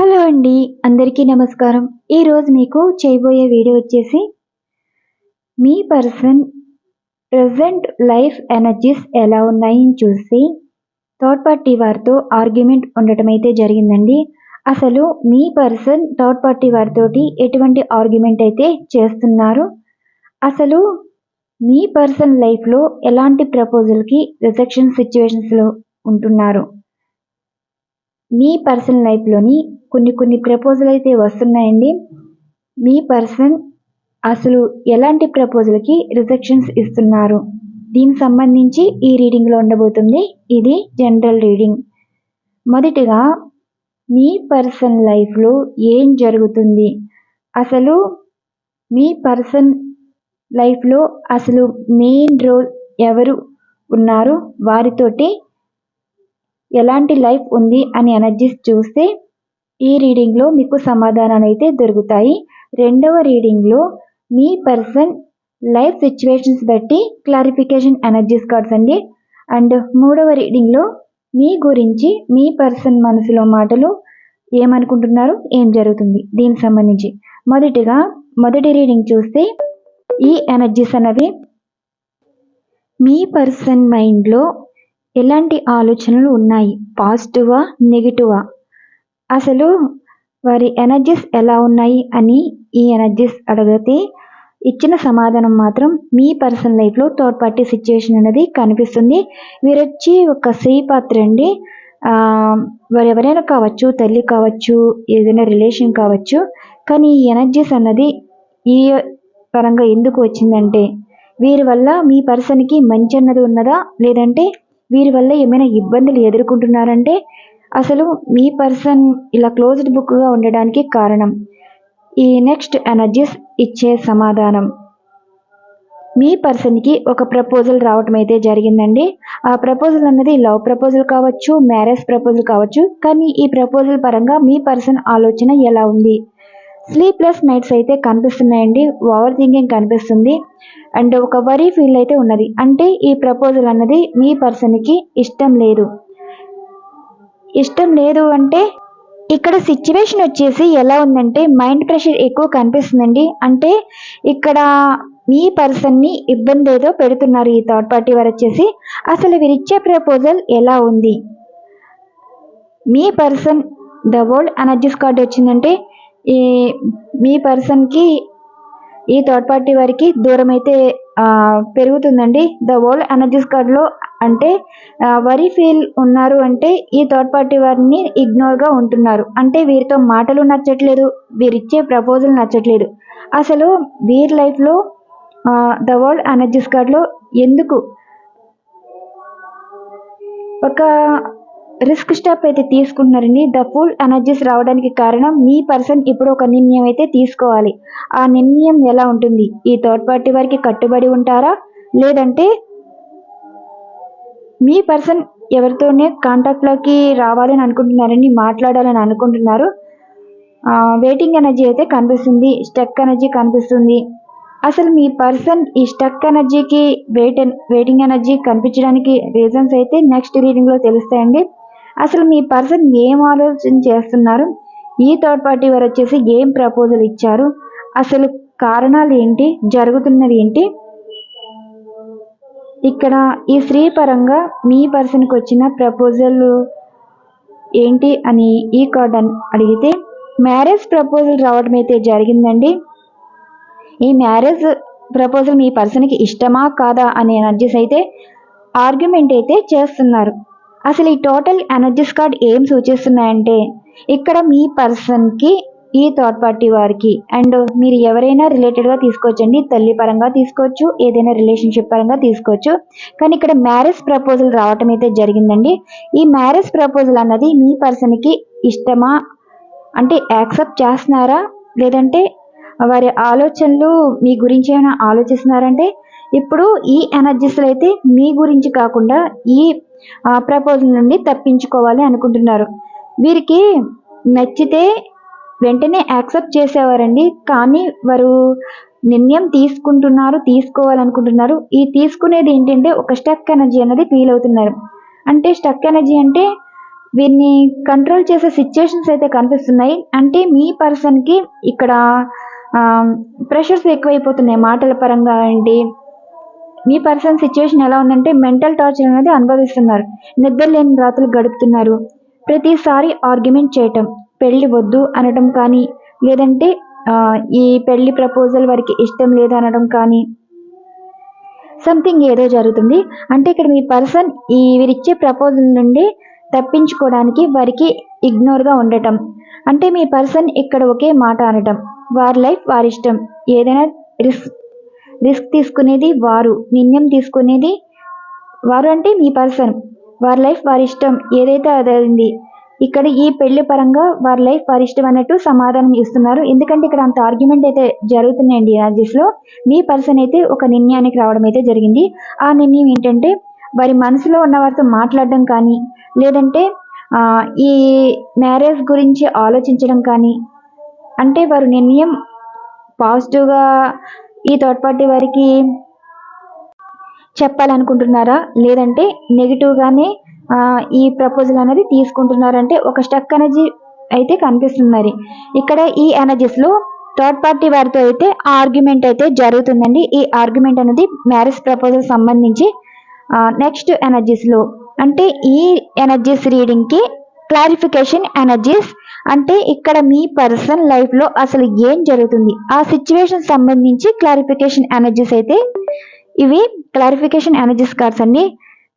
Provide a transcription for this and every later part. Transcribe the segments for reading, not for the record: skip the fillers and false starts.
Hello అండి, అందరికీ నమస్కారం. ఈరోజు మీకు చేయబోయే వీడియో వచ్చేసి మీ పర్సన్ ప్రెజెంట్ లైఫ్ ఎనర్జీస్ ఎలా ఉన్నాయని చూసి థర్డ్ పార్టీ వారితో ఆర్గ్యుమెంట్ ఉండటం అయితే జరిగిందండి. అసలు మీ పర్సన్ థర్డ్ పార్టీ వారితోటి ఎటువంటి ఆర్గ్యుమెంట్ అయితే చేస్తున్నారు, అసలు మీ పర్సన్ లైఫ్లో ఎలాంటి ప్రపోజల్కి రిజెక్షన్ సిచ్యువేషన్స్లో ఉంటున్నారు, మీ పర్సనల్ లైఫ్లోని కొన్ని ప్రపోజల్ అయితే వస్తున్నాయండి. మీ పర్సన్ అసలు ఎలాంటి ప్రపోజల్కి రిజెక్షన్స్ ఇస్తున్నారు, దీనికి సంబంధించి ఈ రీడింగ్లో ఉండబోతుంది. ఇది జనరల్ రీడింగ్. మొదటిగా మీ పర్సన్ లైఫ్లో ఏం జరుగుతుంది, అసలు మీ పర్సన్ లైఫ్లో అసలు మెయిన్ రోల్ ఎవరు ఉన్నారు, వారితోటి ఎలాంటి లైఫ్ ఉంది అని ఎనర్జీస్ చూస్తే ఈ రీడింగ్లో మీకు సమాధానాలు అయితే దొరుకుతాయి. రెండవ రీడింగ్లో మీ పర్సన్ లైఫ్ సిచ్యువేషన్స్ బట్టి క్లారిఫికేషన్ ఎనర్జీస్ కార్డ్స్ అండి. అండ్ మూడవ రీడింగ్లో మీ గురించి మీ పర్సన్ మనసులో మాటలు ఏమనుకుంటున్నారు, ఏం జరుగుతుంది, దీనికి సంబంధించి. మొదటి రీడింగ్ చూస్తే ఈ ఎనర్జీస్ అనేవి మీ పర్సన్ మైండ్లో ఎలాంటి ఆలోచనలు ఉన్నాయి, పాజిటివా నెగిటివా, అసలు వారి ఎనర్జీస్ ఎలా ఉన్నాయి అని ఈ ఎనర్జీస్ అడిగితే ఇచ్చిన సమాధానం మాత్రం మీ పర్సనల్ లైఫ్లో థర్డ్ పార్టీ సిచ్యువేషన్ అనేది కనిపిస్తుంది. వీరొచ్చి ఒక స్త్రీ పాత్ర అండి. వారు ఎవరైనా కావచ్చు, తల్లి కావచ్చు, ఏదైనా రిలేషన్ కావచ్చు. కానీ ఈ ఎనర్జీస్ అన్నది ఈ పరంగా ఎందుకు వచ్చిందంటే వీరి వల్ల మీ పర్సన్కి మంచి అన్నది ఉన్నదా, లేదంటే వీరి వల్ల ఏమైనా ఇబ్బందులు ఎదుర్కొంటున్నారంటే అసలు మీ పర్సన్ ఇలా క్లోజ్డ్ బుక్గా ఉండడానికి కారణం ఈ నెక్స్ట్ ఎనర్జీస్ ఇచ్చే సమాధానం. మీ పర్సన్కి ఒక ప్రపోజల్ రావటం అయితే జరిగిందండి. ఆ ప్రపోజల్ అన్నది లవ్ ప్రపోజల్ కావచ్చు, మ్యారేజ్ ప్రపోజల్ కావచ్చు. కానీ ఈ ప్రపోజల్ పరంగా మీ పర్సన్ ఆలోచన ఎలా ఉంది, స్లీప్లెస్ నైట్స్ అయితే కనిపిస్తున్నాయండి, ఓవర్ థింకింగ్ కనిపిస్తుంది, అండ్ ఒక వరీ ఫీల్ అయితే ఉన్నది. అంటే ఈ ప్రపోజల్ అన్నది మీ పర్సన్కి ఇష్టం లేదు అంటే ఇక్కడ సిచ్యువేషన్ వచ్చేసి ఎలా ఉందంటే మైండ్ ప్రెషర్ ఎక్కువ కనిపిస్తుందండి. అంటే ఇక్కడ మీ పర్సన్ని ఇబ్బంది ఏదో పెడుతున్నారు ఈ థర్డ్ పార్టీ వారు వచ్చేసి. అసలు వీరిచ్చే ప్రపోజల్ ఎలా ఉంది, మీ person the world energies card వచ్చిందంటే మీ పర్సన్కి ఈ థర్డ్ పార్టీ వారికి దూరం అయితే పెరుగుతుందండి. ద వరల్డ్ ఎనర్జీస్ కార్డ్లో అంటే వరీ ఫీల్ ఉన్నారు అంటే ఈ థర్డ్ పార్టీ వారిని ఇగ్నోర్గా ఉంటున్నారు. అంటే వీరితో మాటలు నచ్చట్లేదు, వీరిచ్చే ప్రపోజల్ నచ్చట్లేదు. అసలు వీరి లైఫ్లో ద వరల్డ్ ఎనర్జీస్ కార్డ్లో ఎందుకు ఒక రిస్క్ స్టెప్ అయితే తీసుకుంటున్నారండి. ద ఫుల్ ఎనర్జీస్ రావడానికి కారణం మీ పర్సన్ ఇప్పుడు ఒక నిర్ణయం అయితే తీసుకోవాలి. ఆ నిర్ణయం ఎలా ఉంటుంది, ఈ థర్డ్ పార్టీ వారికి కట్టుబడి ఉంటారా, లేదంటే మీ పర్సన్ ఎవరితోనే కాంటాక్ట్లోకి రావాలని అనుకుంటున్నారండి, మాట్లాడాలని అనుకుంటున్నారు. వెయిటింగ్ ఎనర్జీ అయితే కనిపిస్తుంది, స్టక్ ఎనర్జీ కనిపిస్తుంది. అసలు మీ పర్సన్ ఈ స్టక్ ఎనర్జీకి వెయిటింగ్ ఎనర్జీ కనిపించడానికి రీజన్స్ అయితే నెక్స్ట్ రీడింగ్లో తెలుస్తాయండి. అసలు మీ పర్సన్ ఏం ఆలోచన చేస్తున్నారు, ఈ థర్డ్ పార్టీ వారు వచ్చేసి ఏం ప్రపోజల్ ఇచ్చారు, అసలు కారణాలు ఏంటి, జరుగుతున్నది ఏంటి. ఇక్కడ ఈ స్త్రీ పరంగా మీ పర్సన్కి వచ్చిన ప్రపోజల్ ఏంటి అని ఈ కార్డ్ అడిగితే మ్యారేజ్ ప్రపోజల్ రావడం అయితే జరిగిందండి. ఈ మ్యారేజ్ ప్రపోజల్ మీ పర్సన్కి ఇష్టమా కాదా అనే ఎనర్జీస్ అయితే ఆర్గ్యుమెంట్ అయితే చేస్తున్నారు. అసలు ఈ టోటల్ ఎనర్జీస్ కార్డ్ ఏం సూచిస్తున్నాయంటే ఇక్కడ మీ పర్సన్కి ఈ థర్డ్ పార్టీ వారికి అండ్ మీరు ఎవరైనా రిలేటెడ్గా తీసుకోవచ్చండి, తల్లి పరంగా తీసుకోవచ్చు, ఏదైనా రిలేషన్షిప్ పరంగా తీసుకోవచ్చు. కానీ ఇక్కడ మ్యారేజ్ ప్రపోజల్ రావటం అయితే జరిగిందండి. ఈ మ్యారేజ్ ప్రపోజల్ అన్నది మీ పర్సన్కి ఇష్టమా అంటే యాక్సెప్ట్ చేస్తున్నారా, లేదంటే వారి ఆలోచనలు మీ గురించి ఏమైనా ఆలోచిస్తున్నారంటే ఇప్పుడు ఈ ఎనర్జీస్లో అయితే మీ గురించి కాకుండా ఈ ప్రపోజల్ నుండి తప్పించుకోవాలి అనుకుంటున్నారు. వీరికి నచ్చితే వెంటనే యాక్సెప్ట్ చేసేవారండి, కానీ వారు నిర్ణయం తీసుకోవాలనుకుంటున్నారు. ఈ తీసుకునేది ఏంటంటే ఒక స్టక్ ఎనర్జీ అనేది ఫీల్ అవుతున్నారు. అంటే స్టక్ ఎనర్జీ అంటే వీరిని కంట్రోల్ చేసే సిచ్యుయేషన్స్ అయితే కనిపిస్తున్నాయి. అంటే మీ పర్సన్కి ఇక్కడ ప్రెషర్స్ ఎక్కువైపోతున్నాయి మాటల పరంగా. ఏంటి మీ పర్సన్ సిచ్యువేషన్ ఎలా ఉందంటే మెంటల్ టార్చర్ అనేది అనుభవిస్తున్నారు. నిద్ర లేని రాత్రులు గడుపుతున్నారు. ప్రతిసారి ఆర్గ్యుమెంట్ చేయటం, పెళ్లి వద్దు అనడం కానీ, లేదంటే ఈ పెళ్లి ప్రపోజల్ వారికి ఇష్టం లేదు అనడం కానీ, సంథింగ్ ఏదో జరుగుతుంది. అంటే ఇక్కడ మీ పర్సన్ వీరిచ్చే ప్రపోజల్ నుండి తప్పించుకోవడానికి వారికి ఇగ్నోర్గా ఉండటం. అంటే మీ పర్సన్ ఇక్కడ ఒకే మాట అనటం, వారి లైఫ్ వారి ఇష్టం, ఏదైనా రిస్క్ తీసుకునేది వారు, నిర్ణయం తీసుకునేది వారు. అంటే మీ పర్సన్ వారి లైఫ్ వారి ఇష్టం, ఏదైతే అదైంది. ఇక్కడ ఈ పెళ్లి పరంగా వారి లైఫ్ వారి ఇష్టం అన్నట్టు సమాధానం ఇస్తున్నారు. ఎందుకంటే ఇక్కడ అంత ఆర్గ్యుమెంట్ అయితే జరుగుతున్నాయండి ఎనర్జీస్లో. మీ పర్సన్ అయితే ఒక నిర్ణయానికి రావడం అయితే జరిగింది. ఆ నిర్ణయం ఏంటంటే వారి మనసులో ఉన్న వారితో మాట్లాడడం కానీ, లేదంటే ఈ మ్యారేజ్ గురించి ఆలోచించడం కానీ. అంటే వారు నిర్ణయం పాజిటివ్గా ఈ థర్డ్ పార్టీ వారికి చెప్పాలనుకుంటున్నారా, లేదంటే నెగిటివ్గానే ఈ ప్రపోజల్ అనేది తీసుకుంటున్నారంటే ఒక స్టక్ ఎనర్జీ అయితే కనిపిస్తుంది. మరి ఇక్కడ ఈ ఎనర్జీస్లో థర్డ్ పార్టీ వారితో అయితే ఆర్గ్యుమెంట్ అయితే జరుగుతుందండి. ఈ ఆర్గ్యుమెంట్ అనేది మ్యారేజ్ ప్రపోజల్ సంబంధించి నెక్స్ట్ ఎనర్జీస్లో, అంటే ఈ ఎనర్జీస్ రీడింగ్కి క్లారిఫికేషన్ ఎనర్జీస్. అంటే ఇక్కడ మీ పర్సన్ లైఫ్లో అసలు ఏం జరుగుతుంది, ఆ సిచ్యువేషన్ సంబంధించి క్లారిఫికేషన్ ఎనర్జీస్ అయితే ఇవి క్లారిఫికేషన్ ఎనర్జీస్ కార్డ్స్ అండి.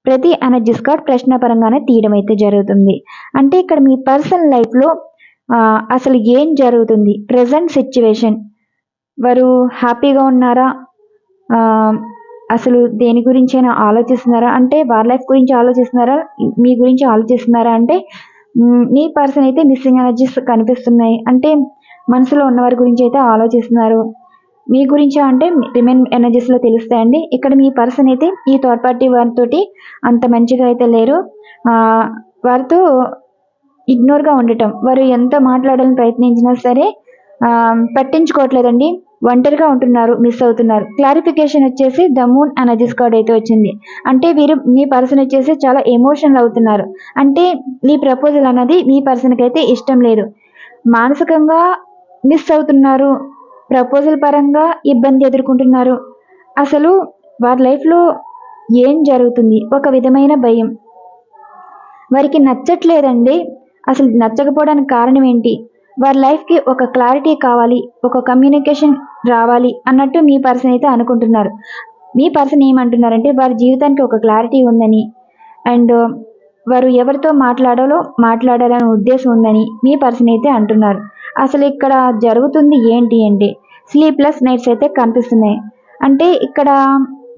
ప్రతి ఎనర్జీస్ కార్డ్ ప్రశ్న పరంగానే తీయడం అయితే జరుగుతుంది. అంటే ఇక్కడ మీ పర్సన్ లైఫ్లో అసలు ఏం జరుగుతుంది, ప్రజెంట్ సిచ్యువేషన్, వారు హ్యాపీగా ఉన్నారా, అసలు దేని గురించైనా ఆలోచిస్తున్నారా, అంటే వారి లైఫ్ గురించి ఆలోచిస్తున్నారా, మీ గురించి ఆలోచిస్తున్నారా. అంటే మీ పర్సన్ అయితే మిస్సింగ్ ఎనర్జీస్ కనిపిస్తున్నాయి. అంటే మనసులో ఉన్నవారి గురించి అయితే ఆలోచిస్తున్నారు. మీ గురించి అంటే రిమైన్ ఎనర్జీస్లో తెలుస్తాయండి. ఇక్కడ మీ పర్సన్ అయితే ఈ థర్డ్ పార్టీ వారితోటి అంత మంచిగా అయితే లేరు. వారితో ఇగ్నోర్గా ఉండటం, వారు ఎంత మాట్లాడాలని ప్రయత్నించినా సరే పట్టించుకోవట్లేదండి. ఒంటరిగా ఉంటున్నారు, మిస్ అవుతున్నారు. క్లారిఫికేషన్ వచ్చేసి ద మూన్ ఎనర్జీస్ కార్డ్ అయితే వచ్చింది. అంటే వీరు మీ పర్సన్ వచ్చేసి చాలా ఎమోషనల్ అవుతున్నారు. అంటే ఈ ప్రపోజల్ అన్నది మీ పర్సన్కి అయితే ఇష్టం లేదు, మానసికంగా మిస్ అవుతున్నారు, ప్రపోజల్ పరంగా ఇబ్బంది ఎదుర్కొంటున్నారు. అసలు వారి లైఫ్లో ఏం జరుగుతుంది, ఒక విధమైన భయం, వారికి నచ్చట్లేదండి. అసలు నచ్చకపోవడానికి కారణం ఏంటి, వారి లైఫ్కి ఒక క్లారిటీ కావాలి, ఒక కమ్యూనికేషన్ రావాలి అన్నట్టు మీ పర్సన్ అయితే అనుకుంటున్నారు. మీ పర్సన్ ఏమంటున్నారంటే వారి జీవితానికి ఒక క్లారిటీ ఉందని, అండ్ వారు ఎవరితో మాట్లాడాలనే ఉద్దేశం ఉందని మీ పర్సన్ అయితే అంటున్నారు. అసలు ఇక్కడ జరుగుతుంది ఏంటి అంటే స్లీప్లెస్ నైట్స్ అయితే కనిపిస్తున్నాయి. అంటే ఇక్కడ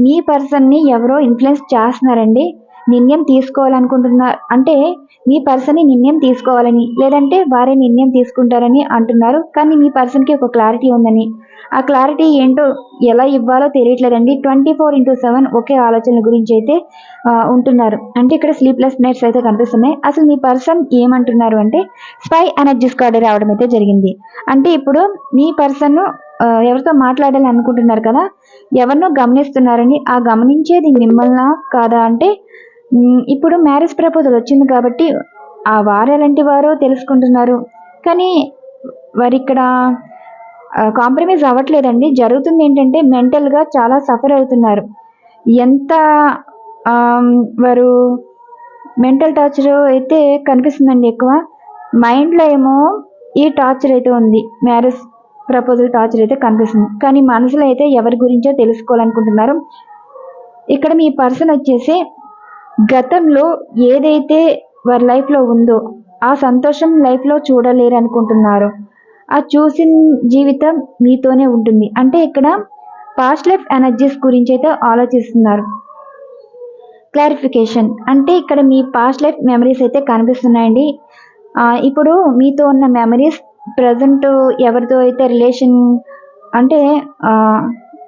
మీ పర్సన్ని ఎవరో ఇన్ఫ్లుయెన్స్ చేస్తున్నారండి. నిర్ణయం తీసుకోవాలనుకుంటున్నారు, అంటే మీ పర్సన్ని నిర్ణయం తీసుకోవాలని, లేదంటే వారే నిర్ణయం తీసుకుంటారని అంటున్నారు. కానీ మీ పర్సన్కి ఒక క్లారిటీ ఉందని, ఆ క్లారిటీ ఏంటో ఎలా ఇవ్వాలో తెలియట్లేదండి. 24/7 ఒకే ఆలోచనల గురించి అయితే ఉంటున్నారు. అంటే ఇక్కడ స్లీప్లెస్ నైట్స్ అయితే కనిపిస్తున్నాయి. అసలు మీ పర్సన్ ఏమంటున్నారు అంటే స్పై ఎనర్జీస్ కార్డు రావడం అయితే జరిగింది. అంటే ఇప్పుడు మీ పర్సన్ ఎవరితో మాట్లాడాలి అనుకుంటున్నారు కదా, ఎవరినో గమనిస్తున్నారని, ఆ గమనించేది మిమ్మల్ని కాదా అంటే ఇప్పుడు మ్యారేజ్ ప్రపోజల్ వచ్చింది కాబట్టి ఆ వారు ఎలాంటి వారో తెలుసుకుంటున్నారు. కానీ వారు ఇక్కడ కాంప్రమైజ్ అవ్వట్లేదండి. జరుగుతుంది ఏంటంటే మెంటల్గా చాలా సఫర్ అవుతున్నారు. ఎంత వారు మెంటల్ టార్చర్ అయితే కనిపిస్తుందండి. ఎక్కువ మైండ్లో ఏమో ఈ టార్చర్ అయితే ఉంది, మ్యారేజ్ ప్రపోజల్ టార్చర్ అయితే కనిపిస్తుంది. కానీ మనసులో అయితే ఎవరి గురించో తెలుసుకోవాలనుకుంటున్నారు. ఇక్కడ మీ పర్సన్ వచ్చేసి గతంలో ఏదైతే వారి లైఫ్లో ఉందో ఆ సంతోషం లైఫ్లో చూడలేరు అనుకుంటున్నారు. ఆ చూసిన జీవితం మీతోనే ఉంటుంది. అంటే ఇక్కడ పాస్ట్ లైఫ్ ఎనర్జీస్ గురించి అయితే ఆలోచిస్తున్నారు. క్లారిఫికేషన్ అంటే ఇక్కడ మీ పాస్ట్ లైఫ్ మెమరీస్ అయితే కనిపిస్తున్నాయండి. ఇప్పుడు మీతో ఉన్న మెమరీస్ ప్రజెంట్ ఎవరితో అయితే రిలేషన్, అంటే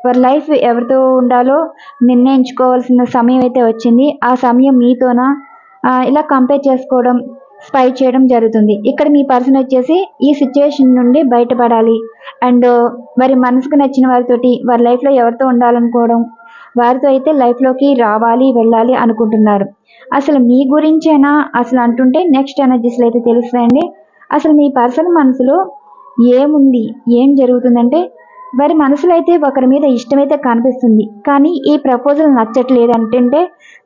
వారి లైఫ్ ఎవరితో ఉండాలో నిర్ణయించుకోవాల్సిన సమయం అయితే వచ్చింది. ఆ సమయం మీతోనా ఇలా కంపేర్ చేసుకోవడం, స్పై చేయడం జరుగుతుంది. ఇక్కడ మీ పర్సన్ వచ్చేసి ఈ సిచ్యువేషన్ నుండి బయటపడాలి, అండ్ వారి మనసుకు నచ్చిన వారితోటి వారి లైఫ్లో ఎవరితో ఉండాలనుకోవడం, వారితో అయితే లైఫ్లోకి రావాలి వెళ్ళాలి అనుకుంటున్నారు. అసలు మీ గురించేనా అసలు అంటుంటే నెక్స్ట్ ఎనర్జీస్లో అయితే తెలుస్తాయండి. అసలు మీ పర్సన్ మనసులో ఏముంది, ఏం జరుగుతుందంటే వారి మనసులో అయితే ఒకరి మీద ఇష్టమైతే కనిపిస్తుంది, కానీ ఈ ప్రపోజల్ నచ్చట్లేదు అంటుంటే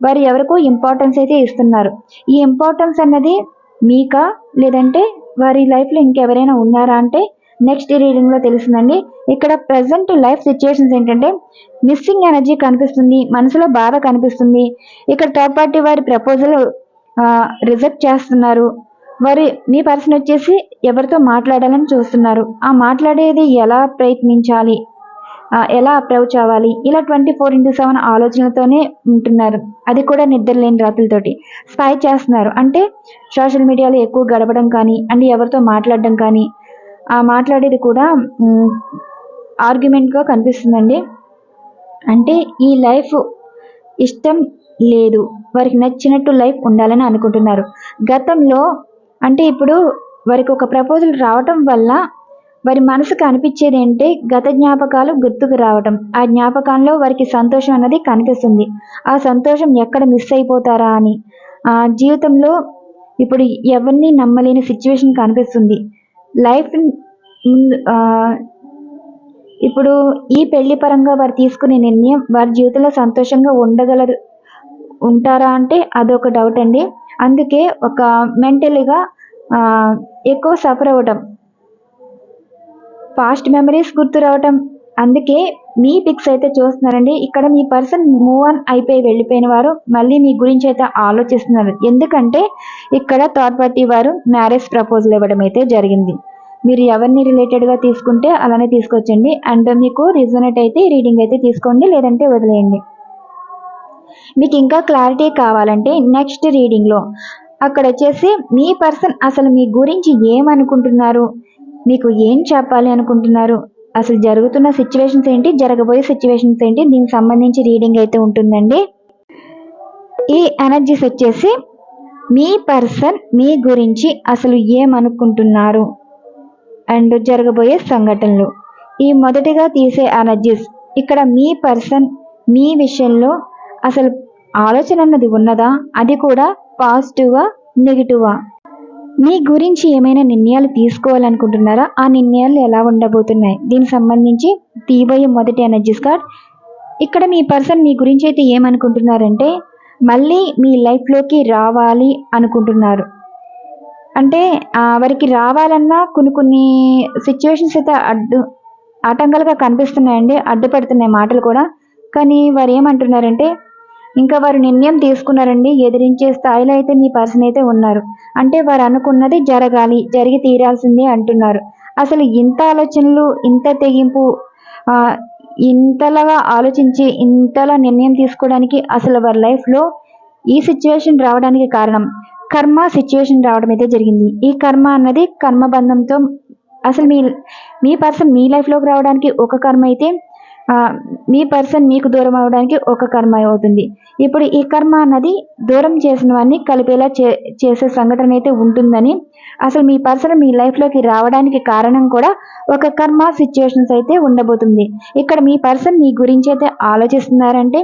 వారు ఎవరికో ఇంపార్టెన్స్ అయితే ఇస్తున్నారు. ఈ ఇంపార్టెన్స్ అన్నది మీకా, లేదంటే వారి లైఫ్లో ఇంకెవరైనా ఉన్నారా అంటే నెక్స్ట్ రీడింగ్లో తెలుస్తుందండి. ఇక్కడ ప్రజెంట్ లైఫ్ సిచ్యుయేషన్స్ ఏంటంటే మిస్సింగ్ ఎనర్జీ కనిపిస్తుంది, మనసులో బాధ కనిపిస్తుంది. ఇక్కడ థర్డ్ పార్టీ వారి ప్రపోజల్ రిజెక్ట్ చేస్తున్నారు. వారి మీ పర్సన్ వచ్చేసి ఎవరితో మాట్లాడాలని చూస్తున్నారు. ఆ మాట్లాడేది ఎలా ప్రయత్నించాలి, ఎలా అప్రోచ్ అవ్వాలి, ఇలా 24/7 ఆలోచనలతోనే ఉంటున్నారు. అది కూడా నిద్రలేని రాత్రులతోటి స్పై చేస్తున్నారు. అంటే సోషల్ మీడియాలో ఎక్కువ గడపడం కానీ, అండ్ ఎవరితో మాట్లాడడం కానీ, ఆ మాట్లాడేది కూడా ఆర్గ్యుమెంట్గా కనిపిస్తుందండి. అంటే ఈ లైఫ్ ఇష్టం లేదు, వారికి నచ్చినట్టు లైఫ్ ఉండాలని అనుకుంటున్నారు. గతంలో అంటే ఇప్పుడు వారికి ఒక ప్రపోజల్ రావటం వల్ల వారి మనసుకు అనిపించేది ఏంటి, గత జ్ఞాపకాలు గుర్తుకు రావటం. ఆ జ్ఞాపకంలో వారికి సంతోషం అన్నది కనిపిస్తుంది. ఆ సంతోషం ఎక్కడ మిస్ అయిపోతారా అని జీవితంలో ఇప్పుడు ఎవరిని నమ్మలేని సిచ్యువేషన్ కనిపిస్తుంది. లైఫ్ ఇప్పుడు ఈ పెళ్లి పరంగా వారు తీసుకునే నిర్ణయం వారి జీవితంలో సంతోషంగా ఉంటారా అంటే అదొక డౌట్ అండి. అందుకే ఒక మెంటల్గా ఎక్కువ సఫర్ అవ్వటం, పాస్ట్ మెమరీస్ గుర్తు రావటం. అందుకే మీ పిక్స్ అయితే చూస్తున్నారండి. ఇక్కడ మీ పర్సన్ మూవ్ ఆన్ అయిపోయి వెళ్ళిపోయిన వారు మళ్ళీ మీ గురించి అయితే ఆలోచిస్తున్నారు. ఎందుకంటే ఇక్కడ థర్డ్ పార్టీ వారు మ్యారేజ్ ప్రపోజల్ ఇవ్వడం అయితే జరిగింది. మీరు ఎవరిని రిలేటెడ్గా తీసుకుంటే అలానే తీసుకొచ్చండి. అండ్ మీకు రిజనేట్ అయితే రీడింగ్ అయితే తీసుకోండి, లేదంటే వదిలేయండి. మీకు ఇంకా క్లారిటీ కావాలంటే నెక్స్ట్ రీడింగ్లో అక్కడ వచ్చేసి మీ పర్సన్ అసలు మీ గురించి ఏమనుకుంటున్నారు, మీకు ఏం చెప్పాలి అనుకుంటున్నారు, అసలు జరుగుతున్న సిచ్యువేషన్స్ ఏంటి, జరగబోయే సిచ్యువేషన్స్ ఏంటి, దీనికి సంబంధించి రీడింగ్ అయితే ఉంటుందండి. ఈ ఎనర్జీస్ వచ్చేసి మీ పర్సన్ మీ గురించి అసలు ఏమనుకుంటున్నారు అండ్ జరగబోయే సంఘటనలు. ఈ మొదటిగా తీసే ఎనర్జీస్ ఇక్కడ మీ పర్సన్ మీ విషయంలో అసలు ఆలోచన అన్నది ఉన్నదా, అది కూడా పాజిటివా నెగిటివా, మీ గురించి ఏమైనా నిర్ణయాలు తీసుకోవాలనుకుంటున్నారా, ఆ నిర్ణయాలు ఎలా ఉండబోతున్నాయి, దీనికి సంబంధించి తీయబోయే మొదటి ఎనర్జీస్ కార్డ్. ఇక్కడ మీ పర్సన్ మీ గురించి అయితే ఏమనుకుంటున్నారంటే మళ్ళీ మీ లైఫ్లోకి రావాలి అనుకుంటున్నారు. అంటే వారికి రావాలన్నా కొన్ని సిచ్యువేషన్స్ అయితే ఆటంకాలుగా కనిపిస్తున్నాయండి, అడ్డుపడుతున్నాయి మాటలు కూడా. కానీ వారు ఏమంటున్నారంటే ఇంకా వారు నిర్ణయం తీసుకున్నారండి, ఎదిరించే స్థాయిలో అయితే మీ పర్సన్ అయితే ఉన్నారు. అంటే వారు అనుకున్నది జరగాలి, జరిగి తీరాల్సిందే అంటున్నారు. అసలు ఇంత ఆలోచనలు, ఇంత తెగింపు, ఇంతలాగా ఆలోచించి ఇంతలా నిర్ణయం తీసుకోవడానికి అసలు వారి లైఫ్లో ఈ సిచ్యువేషన్ రావడానికి కారణం కర్మ సిచ్యువేషన్ రావడం అయితే జరిగింది. ఈ కర్మ అన్నది కర్మబంధంతో అసలు మీ పర్సన్ మీ లైఫ్లోకి రావడానికి ఒక కర్మ అయితే మీ పర్సన్ మీకు దూరం అవడానికి ఒక కర్మ అవుతుంది. ఇప్పుడు ఈ కర్మ అన్నది దూరం చేసిన వాడిని కలిపేలా చేసే సంఘటన అయితే ఉంటుందని, అసలు మీ పర్సన్ మీ లైఫ్లోకి రావడానికి కారణం కూడా ఒక కర్మ సిచ్యువేషన్స్ అయితే ఉండబోతుంది. ఇక్కడ మీ పర్సన్ మీ గురించి అయితే ఆలోచిస్తున్నారంటే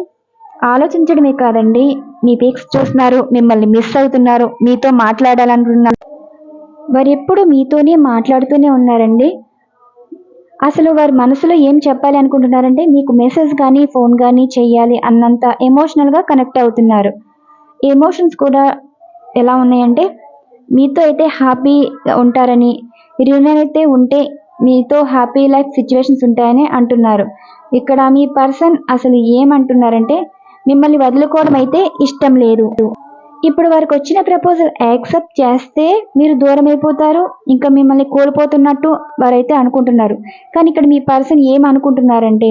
ఆలోచించడమే కాదండి, మీ పిక్స్ చూస్తున్నారు, మిమ్మల్ని మిస్ అవుతున్నారు, మీతో మాట్లాడాలనుకుంటున్నారు. వారు ఎప్పుడు మీతోనే మాట్లాడుతూనే ఉన్నారండి. అసలు వారి మనసులో ఏం చెప్పాలి అనుకుంటున్నారంటే మీకు మెసేజ్ కానీ ఫోన్ కానీ చెయ్యాలి అన్నంత ఎమోషనల్గా కనెక్ట్ అవుతున్నారు. ఎమోషన్స్ కూడా ఎలా ఉన్నాయంటే మీతో అయితే హ్యాపీ ఉంటారని, రియూనియన్ అయితే ఉంటే మీతో హ్యాపీ లైఫ్ సిచ్యువేషన్స్ ఉంటాయని అంటున్నారు. ఇక్కడ మీ పర్సన్ అసలు ఏమంటున్నారంటే మిమ్మల్ని వదులుకోవడం అయితే ఇష్టం లేదు. ఇప్పుడు వారికి వచ్చిన ప్రపోజల్ యాక్సెప్ట్ చేస్తే మీరు దూరం అయిపోతారు, ఇంకా మిమ్మల్ని కోల్పోతున్నట్టు వారైతే అనుకుంటున్నారు. కానీ ఇక్కడ మీ పర్సన్ ఏమనుకుంటున్నారంటే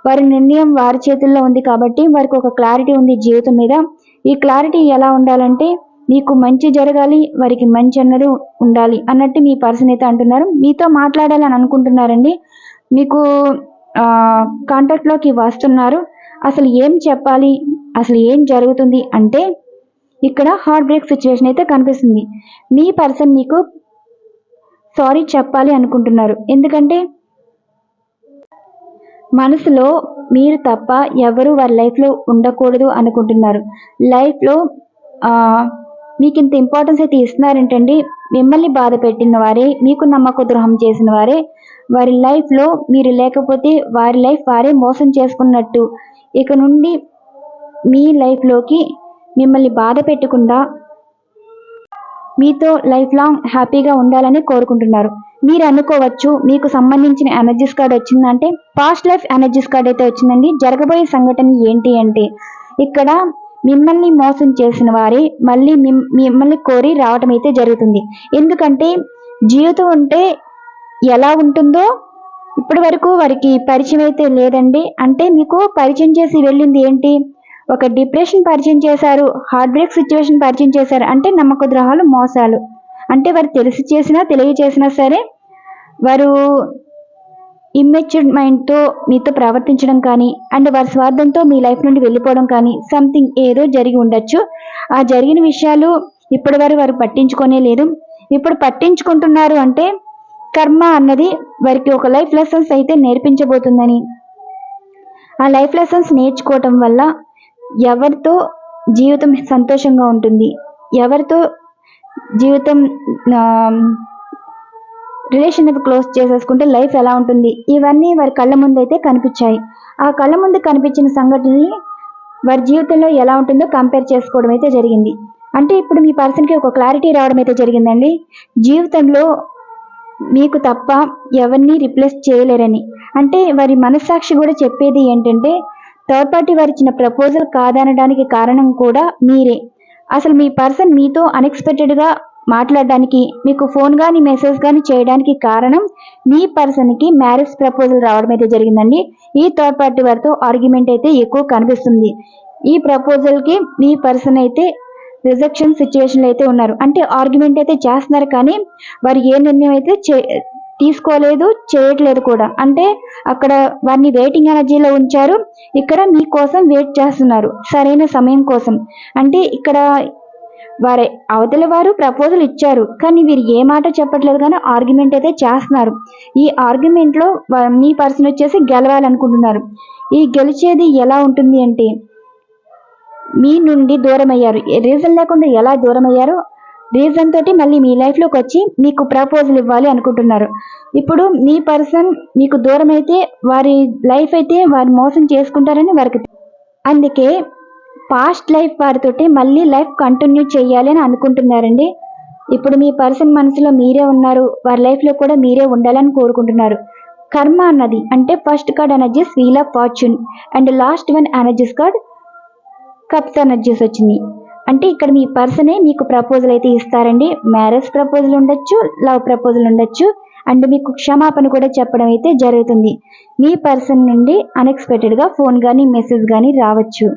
వారి నిర్ణయం వారి చేతుల్లో ఉంది కాబట్టి వారికి ఒక క్లారిటీ ఉంది జీవితం మీద. ఈ క్లారిటీ ఎలా ఉండాలంటే మీకు మంచి జరగాలి, వారికి మంచి అన్నది ఉండాలి అన్నట్టు మీ పర్సన్ అయితే అంటున్నారు. మీతో మాట్లాడాలని అనుకుంటున్నారండి, మీకు కాంటాక్ట్లోకి వస్తున్నారు. అసలు ఏం చెప్పాలి, అసలు ఏం జరుగుతుంది అంటే ఇక్కడ హార్ట్ బ్రేక్ సిచ్యువేషన్ అయితే కనిపిస్తుంది. మీ పర్సన్ మీకు సారీ చెప్పాలి అనుకుంటున్నారు. ఎందుకంటే మనసులో మీరు తప్ప ఎవరు వారి లైఫ్లో ఉండకూడదు అనుకుంటున్నారు. లైఫ్లో మీకు ఇంత ఇంపార్టెన్స్ అయితే ఇస్తున్నారేంటండి, మిమ్మల్ని బాధ పెట్టిన వారే, మీకు నమ్మక ద్రోహం చేసిన వారే, వారి లైఫ్లో మీరు లేకపోతే వారి లైఫ్ వారే మోసం చేసుకున్నట్టు. ఇక నుండి మీ లైఫ్లోకి మిమ్మల్ని బాధ పెట్టకుండా మీతో లైఫ్ లాంగ్ హ్యాపీగా ఉండాలని కోరుకుంటున్నారు. మీరు అనుకోవచ్చు, మీకు సంబంధించిన ఎనర్జీస్ కార్డ్ వచ్చిందంటే పాస్ట్ లైఫ్ ఎనర్జీస్ కార్డ్ అయితే వచ్చిందండి. జరగబోయే సంఘటన ఏంటి అంటే, ఇక్కడ మిమ్మల్ని మోసం చేసిన వారే మళ్ళీ మిమ్మల్ని కోరి రావటం అయితే జరుగుతుంది. ఎందుకంటే జీవితం ఉంటే ఎలా ఉంటుందో ఇప్పటి వరకు వారికి పరిచయం అయితే లేదండి. అంటే మీకు పరిచయం చేసి వెళ్ళింది ఏంటి, ఒక డిప్రెషన్ పరిచయం చేశారు, హార్ట్ బ్రేక్ సిచ్యువేషన్ పరిచయం చేశారు. అంటే నమ్మక ద్రోహాలు, మోసాలు. అంటే వారు తెలిసి చేసినా తెలియచేసినా సరే వారు ఇమ్మెచ్యూర్డ్ మైండ్తో మీతో ప్రవర్తించడం కానీ, అండ్ వారి స్వార్థంతో మీ లైఫ్ నుండి వెళ్ళిపోవడం కానీ, సంథింగ్ ఏదో జరిగి ఉండొచ్చు. ఆ జరిగిన విషయాలు ఇప్పటి వరకు వారు పట్టించుకోనే లేదు. ఇప్పుడు పట్టించుకుంటున్నారు అంటే కర్మ అన్నది వారికి ఒక లైఫ్ లెసన్స్ అయితే నేర్పించబోతుందని, ఆ లైఫ్ లెసన్స్ నేర్చుకోవటం వల్ల ఎవరితో జీవితం సంతోషంగా ఉంటుంది, ఎవరితో జీవితం రిలేషన్ క్లోజ్ చేసేసుకుంటే లైఫ్ ఎలా ఉంటుంది, ఇవన్నీ వారి కళ్ళ ముందు అయితే కనిపించాయి. ఆ కళ్ళ ముందు కనిపించిన సంఘటనల్ని వారి జీవితంలో ఎలా ఉంటుందో కంపేర్ చేసుకోవడం అయితే జరిగింది. అంటే ఇప్పుడు మీ పర్సన్కి ఒక క్లారిటీ రావడం అయితే జరిగిందండి. జీవితంలో మీకు తప్ప ఎవరిని రిప్లేస్ చేయలేరని. అంటే వారి మనస్సాక్షి కూడా చెప్పేది ఏంటంటే, థర్డ్ పార్టీ వారు ఇచ్చిన ప్రపోజల్ కాదనడానికి కారణం కూడా మీరే. అసలు మీ పర్సన్ మీతో అన్ఎక్స్పెక్టెడ్గా మాట్లాడడానికి, మీకు ఫోన్ కానీ మెసేజ్ కానీ చేయడానికి కారణం మీ పర్సన్కి మ్యారేజ్ ప్రపోజల్ రావడం అయితే జరిగిందండి. ఈ థర్డ్ పార్టీ వారితో ఆర్గ్యుమెంట్ అయితే ఎక్కువ కనిపిస్తుంది. ఈ ప్రపోజల్కి మీ పర్సన్ అయితే రిజెక్షన్ సిచ్యువేషన్లో అయితే ఉన్నారు. అంటే ఆర్గ్యుమెంట్ అయితే చేస్తున్నారు కానీ వారు ఏ నిర్ణయం అయితే తీసుకోలేదు, చేయట్లేదు కూడా. అంటే అక్కడ వారిని వెయిటింగ్ ఎనర్జీలో ఉంచారు, ఇక్కడ మీకోసం వెయిట్ చేస్తున్నారు సరైన సమయం కోసం. అంటే ఇక్కడ వారి అవతల వారు ప్రపోజల్ ఇచ్చారు కానీ వీరు ఏ మాట చెప్పట్లేదు కానీ ఆర్గ్యుమెంట్ అయితే చేస్తున్నారు. ఈ ఆర్గ్యుమెంట్లో మీ పర్సన్ వచ్చేసి గెలవాలనుకుంటున్నారు. ఈ గెలిచేది ఎలా ఉంటుంది అంటే, మీ నుండి దూరం అయ్యారు, రీజన్ లేకుండా ఎలా దూరం అయ్యారో రీజన్ తోటి మళ్ళీ మీ లైఫ్లోకి వచ్చి మీకు ప్రపోజల్ ఇవ్వాలి అనుకుంటున్నారు. ఇప్పుడు మీ పర్సన్ మీకు దూరం అయితే వారి లైఫ్ అయితే వారు మోసం చేసుకుంటారని వారికి, అందుకే పాస్ట్ లైఫ్ వారితోటి మళ్ళీ లైఫ్ కంటిన్యూ చేయాలి అని అనుకుంటున్నారండి. ఇప్పుడు మీ పర్సన్ మనసులో మీరే ఉన్నారు, వారి లైఫ్లో కూడా మీరే ఉండాలని కోరుకుంటున్నారు. కర్మ అన్నది అంటే first card energies wheel of fortune and last one energies card cups energies వచ్చింది. అంటే ఇక్కడ మీ పర్సనే మీకు ప్రపోజల్ అయితే ఇస్తారండి. మ్యారేజ్ ప్రపోజల్ ఉండొచ్చు, లవ్ ప్రపోజల్ ఉండొచ్చు, అండ్ మీకు క్షమాపణ కూడా చెప్పడం అయితే జరుగుతుంది. మీ పర్సన్ నుండి అన్ఎక్స్పెక్టెడ్గా ఫోన్ కానీ మెసేజ్ కానీ రావచ్చు.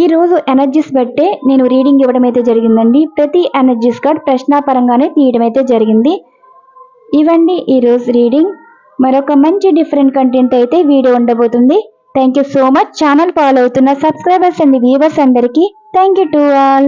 ఈరోజు ఎనర్జీస్ బట్టే నేను రీడింగ్ ఇవ్వడం అయితే జరిగిందండి. ప్రతి ఎనర్జీస్ కార్డ్ ప్రశ్నాపరంగానే తీయడం అయితే జరిగింది. ఇవ్వండి ఈరోజు రీడింగ్. మరొక మంచి డిఫరెంట్ కంటెంట్ అయితే వీడియో ఉండబోతుంది. Thank you so much. Channel follow అవుతున్న సబ్స్క్రైబర్స్ అండ్ వ్యూవర్స్ అందరికీ థ్యాంక్ యూ టు ఆల్.